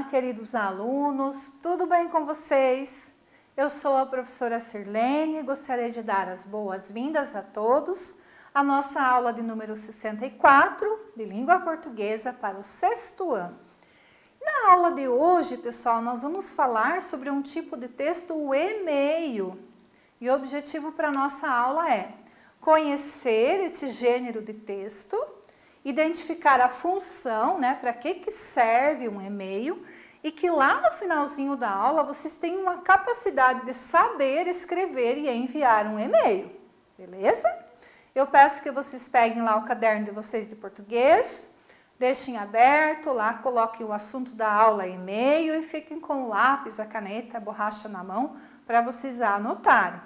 queridos alunos, tudo bem com vocês? Eu sou a professora Sirlene e gostaria de dar as boas-vindas a todos à nossa aula de número 64 de língua portuguesa para o 6º ano. Na aula de hoje, pessoal, nós vamos falar sobre um tipo de texto, o e-mail. E o objetivo para a nossa aula é conhecer esse gênero de texto, identificar a função, né, para que serve um e-mail e que lá no finalzinho da aula vocês tenham a capacidade de saber escrever e enviar um e-mail, beleza? Eu peço que vocês peguem lá o caderno de vocês de português, deixem aberto lá, coloquem o assunto da aula e-mail e fiquem com o lápis, a caneta, a borracha na mão para vocês anotarem.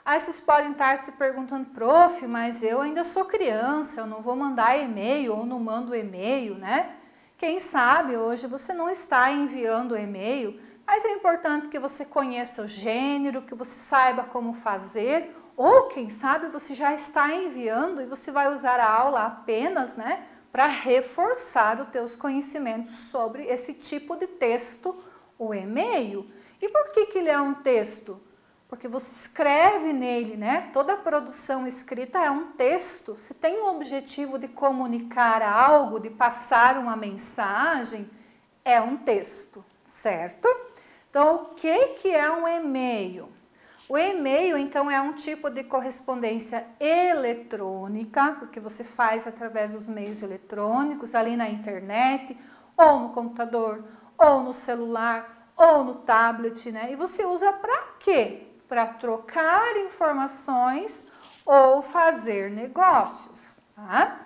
Aí vocês podem estar se perguntando, prof, mas eu ainda sou criança, eu não vou mandar e-mail ou não mando e-mail, né? Quem sabe hoje você não está enviando e-mail, mas é importante que você conheça o gênero, que você saiba como fazer, ou quem sabe você já está enviando e você vai usar a aula apenas, né, para reforçar os teus conhecimentos sobre esse tipo de texto, o e-mail. E por que ele é um texto? Porque você escreve nele, né? Toda a produção escrita é um texto. Se tem o objetivo de comunicar algo, de passar uma mensagem, é um texto, certo? Então, o que é um e-mail? O e-mail, então, é um tipo de correspondência eletrônica, porque você faz através dos meios eletrônicos, ali na internet, ou no computador, ou no celular, ou no tablet, né? E você usa para quê? Para trocar informações ou fazer negócios, tá?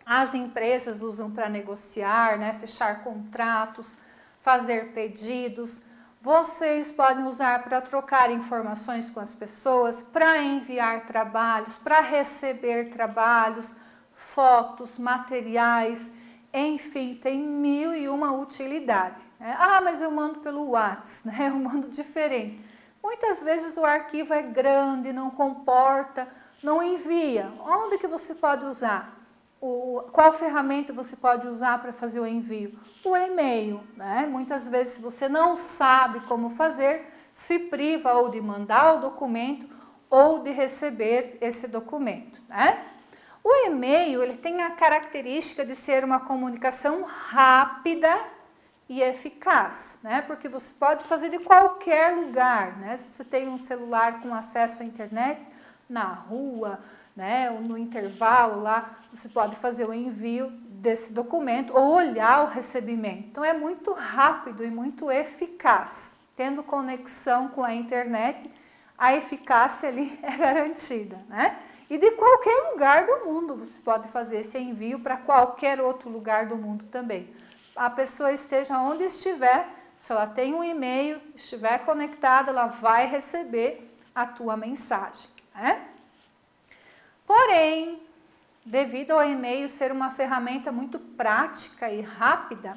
As empresas usam para negociar, né, fechar contratos, fazer pedidos. Vocês podem usar para trocar informações com as pessoas, para enviar trabalhos, para receber trabalhos, fotos, materiais, enfim, tem 1001 utilidade, né? Ah, mas eu mando pelo WhatsApp, né? Eu mando diferente. Muitas vezes o arquivo é grande, não comporta, não envia. Onde que você pode usar? Qual ferramenta você pode usar para fazer o envio? O e-mail, né? Muitas vezes, se você não sabe como fazer, se priva ou de mandar o documento ou de receber esse documento, né? O e-mail, ele tem a característica de ser uma comunicação rápida e eficaz, né? Porque você pode fazer de qualquer lugar, né? Se você tem um celular com acesso à internet, na rua, né? Ou no intervalo lá, você pode fazer o envio desse documento ou olhar o recebimento. Então é muito rápido e muito eficaz. Tendo conexão com a internet, a eficácia ali é garantida, né? E de qualquer lugar do mundo você pode fazer esse envio para qualquer outro lugar do mundo também. A pessoa esteja onde estiver, se ela tem um e-mail, estiver conectada, ela vai receber a tua mensagem, né? Porém, devido ao e-mail ser uma ferramenta muito prática e rápida,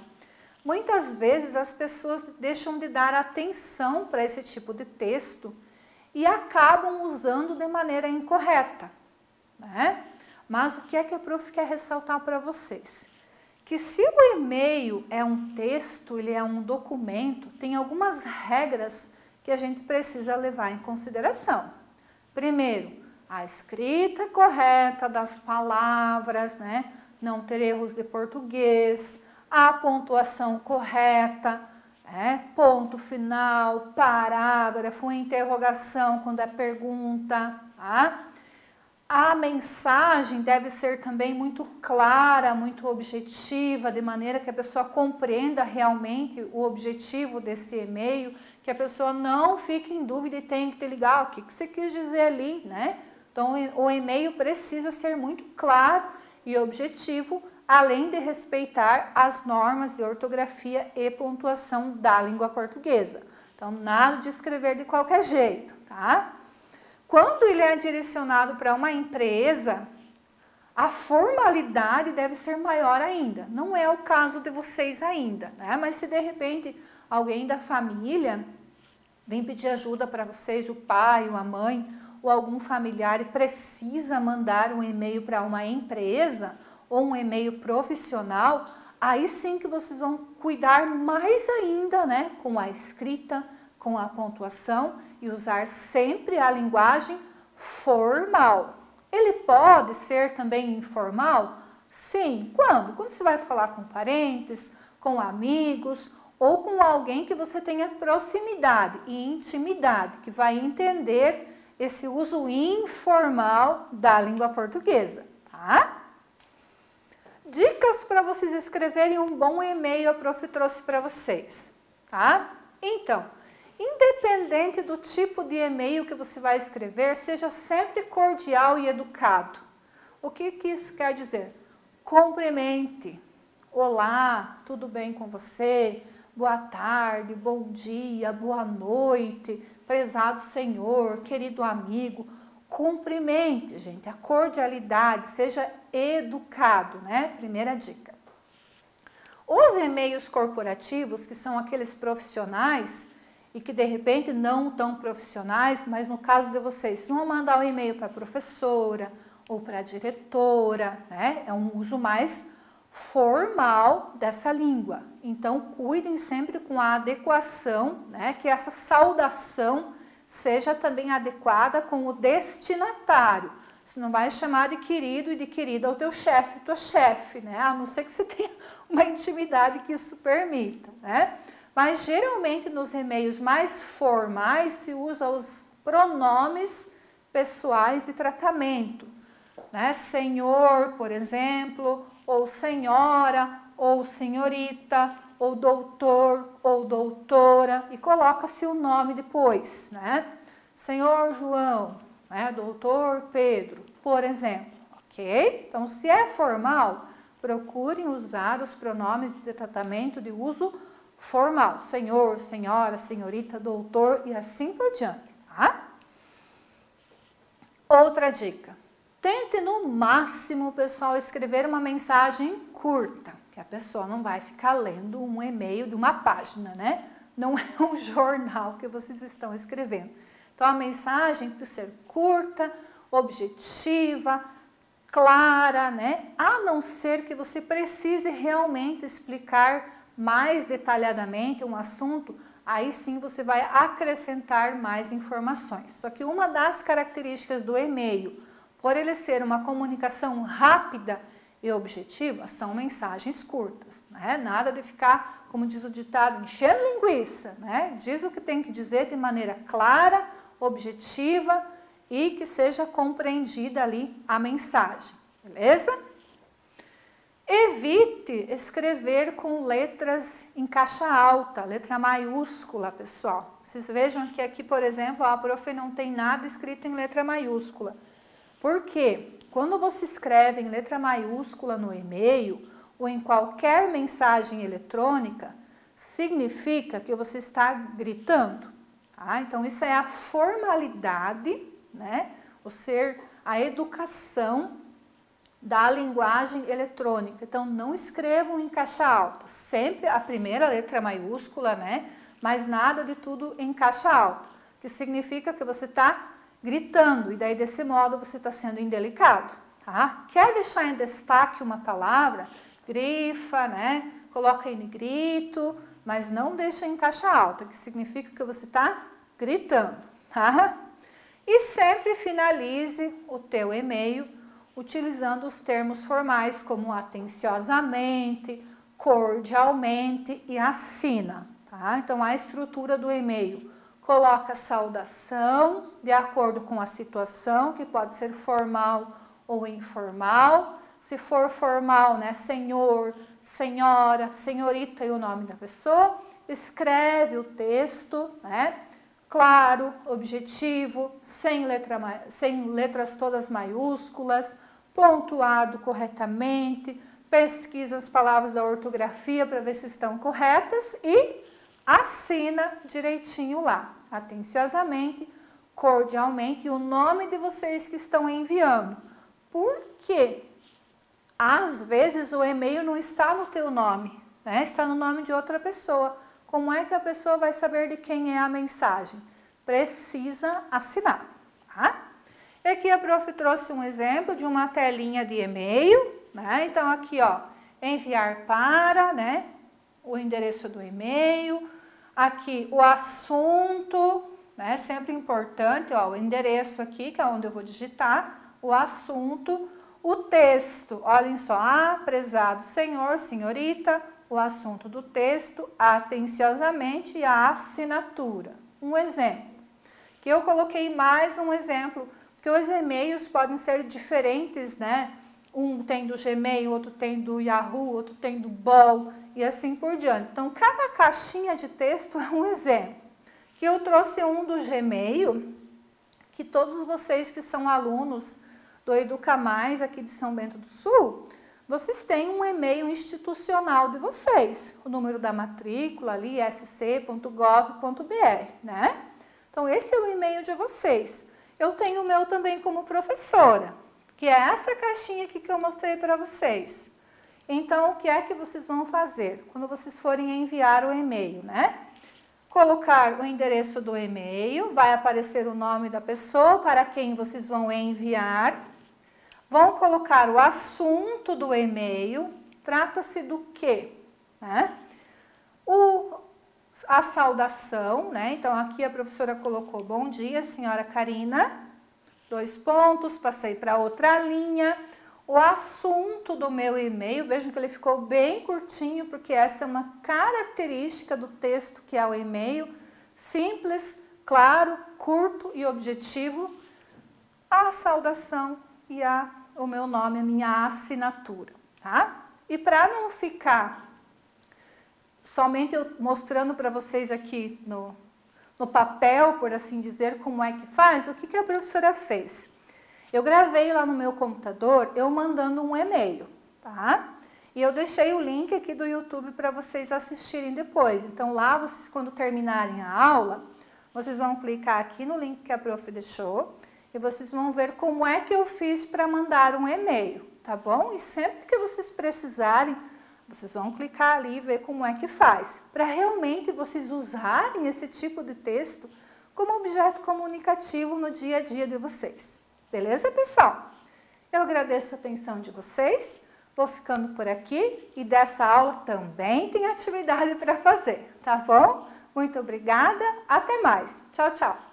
muitas vezes as pessoas deixam de dar atenção para esse tipo de texto e acabam usando de maneira incorreta, né? Mas o que é que a prof quer ressaltar para vocês? Que se o e-mail é um texto, ele é um documento, tem algumas regras que a gente precisa levar em consideração. Primeiro, a escrita correta das palavras, né? Não ter erros de português, a pontuação correta, né? Ponto final, parágrafo, interrogação quando é pergunta, tá? A mensagem deve ser também muito clara, muito objetiva, de maneira que a pessoa compreenda realmente o objetivo desse e-mail, que a pessoa não fique em dúvida e tenha que te ligar o que você quis dizer ali, né? Então, o e-mail precisa ser muito claro e objetivo, além de respeitar as normas de ortografia e pontuação da língua portuguesa. Então, nada de escrever de qualquer jeito, tá? Quando ele é direcionado para uma empresa, a formalidade deve ser maior ainda. Não é o caso de vocês ainda, né? Mas se de repente alguém da família vem pedir ajuda para vocês, o pai ou a mãe, ou algum familiar e precisa mandar um e-mail para uma empresa ou um e-mail profissional, aí sim que vocês vão cuidar mais ainda, né, com a escrita, com a pontuação e usar sempre a linguagem formal. Ele pode ser também informal? Sim. Quando? Quando você vai falar com parentes, com amigos ou com alguém que você tenha proximidade e intimidade, que vai entender esse uso informal da língua portuguesa, tá? Dicas para vocês escreverem um bom e-mail a prof trouxe para vocês, tá? Então, independente do tipo de e-mail que você vai escrever, seja sempre cordial e educado. O que isso quer dizer? Cumprimente. Olá, tudo bem com você? Boa tarde, bom dia, boa noite, prezado senhor, querido amigo. Cumprimente, gente, a cordialidade, seja educado, né? Primeira dica. Os e-mails corporativos, que são aqueles profissionais e que de repente não tão profissionais, mas no caso de vocês, vão mandar um e-mail para a professora ou para a diretora, né? É um uso mais formal dessa língua. Então, cuidem sempre com a adequação, né? Que essa saudação seja também adequada com o destinatário. Você não vai chamar de querido e de querida ao teu chefe, tua chefe, né? A não ser que você tenha uma intimidade que isso permita, né? Mas geralmente nos e-mails mais formais se usa os pronomes pessoais de tratamento, né? Senhor, por exemplo, ou senhora, ou senhorita, ou doutor, ou doutora, e coloca-se o nome depois, né? Senhor João, né? Doutor Pedro, por exemplo, ok? Então, se é formal, procurem usar os pronomes de tratamento de uso formal. Senhor, senhora, senhorita, doutor e assim por diante, tá? Outra dica. Tente no máximo, pessoal, escrever uma mensagem curta, que a pessoa não vai ficar lendo um e-mail de uma página, né? Não é um jornal que vocês estão escrevendo. Então, a mensagem tem que ser curta, objetiva, clara, né? A não ser que você precise realmente explicar mais detalhadamente um assunto, aí sim você vai acrescentar mais informações. Só que uma das características do e-mail, por ele ser uma comunicação rápida e objetiva, são mensagens curtas, né? Nada de ficar, como diz o ditado, enchendo linguiça, né? Diz o que tem que dizer de maneira clara, objetiva e que seja compreendida ali a mensagem, beleza? Evite escrever com letras em caixa alta, letra maiúscula, pessoal. Vocês vejam que aqui, por exemplo, a prof não tem nada escrito em letra maiúscula. Por quê? Quando você escreve em letra maiúscula no e-mail ou em qualquer mensagem eletrônica, significa que você está gritando, tá? Então, isso é a formalidade, né? A educação da linguagem eletrônica. Então, não escrevam em caixa alta, sempre a primeira letra maiúscula, né? Mas nada de tudo em caixa alta, que significa que você está gritando, e daí desse modo você está sendo indelicado, tá? Quer deixar em destaque uma palavra, grifa, né? Coloca em negrito, mas não deixa em caixa alta, que significa que você está gritando, tá? E sempre finalize o teu e-mail utilizando os termos formais como atenciosamente, cordialmente e assina, tá? Então, a estrutura do e-mail coloca saudação de acordo com a situação, que pode ser formal ou informal. Se for formal, né, senhor, senhora, senhorita e o nome da pessoa, escreve o texto, né, claro, objetivo, sem letras todas maiúsculas, pontuado corretamente, pesquisa as palavras da ortografia para ver se estão corretas e assina direitinho lá, atenciosamente, cordialmente, e o nome de vocês que estão enviando. Por quê? Às vezes o e-mail não está no teu nome, né? Está no nome de outra pessoa. Como é que a pessoa vai saber de quem é a mensagem? Precisa assinar, tá? E aqui a prof trouxe um exemplo de uma telinha de e-mail, né? Então aqui, ó, enviar para, né? O endereço do e-mail, aqui o assunto, né? Sempre importante, ó, o endereço aqui, que é onde eu vou digitar, o assunto, o texto, olhem só, prezado senhor, senhorita, o assunto do texto, atenciosamente, e a assinatura. Um exemplo, que eu coloquei mais um exemplo, porque os e-mails podem ser diferentes, né? Um tem do Gmail, outro tem do Yahoo, outro tem do Bol e assim por diante. Então, cada caixinha de texto é um exemplo. Que eu trouxe um do Gmail, que todos vocês que são alunos do Educa Mais aqui de São Bento do Sul, vocês têm um e-mail institucional de vocês, o número da matrícula ali, sc.gov.br, né? Então, esse é o e-mail de vocês. Eu tenho o meu também como professora, que é essa caixinha aqui que eu mostrei para vocês. Então, o que é que vocês vão fazer quando vocês forem enviar o e-mail, né? Colocar o endereço do e-mail, vai aparecer o nome da pessoa para quem vocês vão enviar. Vão colocar o assunto do e-mail, trata-se do quê? Né? A saudação, né? Então, aqui a professora colocou, bom dia, senhora Karina, 2 pontos, passei para outra linha. O assunto do meu e-mail, vejam que ele ficou bem curtinho, porque essa é uma característica do texto que é o e-mail, simples, claro, curto e objetivo. A saudação e o meu nome, a minha assinatura, tá? E para não ficar somente eu mostrando para vocês aqui no papel, por assim dizer, como é que faz, o que a professora fez? Eu gravei lá no meu computador, eu mandando um e-mail, tá? E eu deixei o link aqui do YouTube para vocês assistirem depois. Então, lá, vocês, quando terminarem a aula, vocês vão clicar aqui no link que a prof deixou e vocês vão ver como é que eu fiz para mandar um e-mail, tá bom? E sempre que vocês precisarem, vocês vão clicar ali e ver como é que faz, para realmente vocês usarem esse tipo de texto como objeto comunicativo no dia a dia de vocês. Beleza, pessoal? Eu agradeço a atenção de vocês, vou ficando por aqui e dessa aula também tem atividade para fazer, tá bom? Muito obrigada, até mais. Tchau, tchau.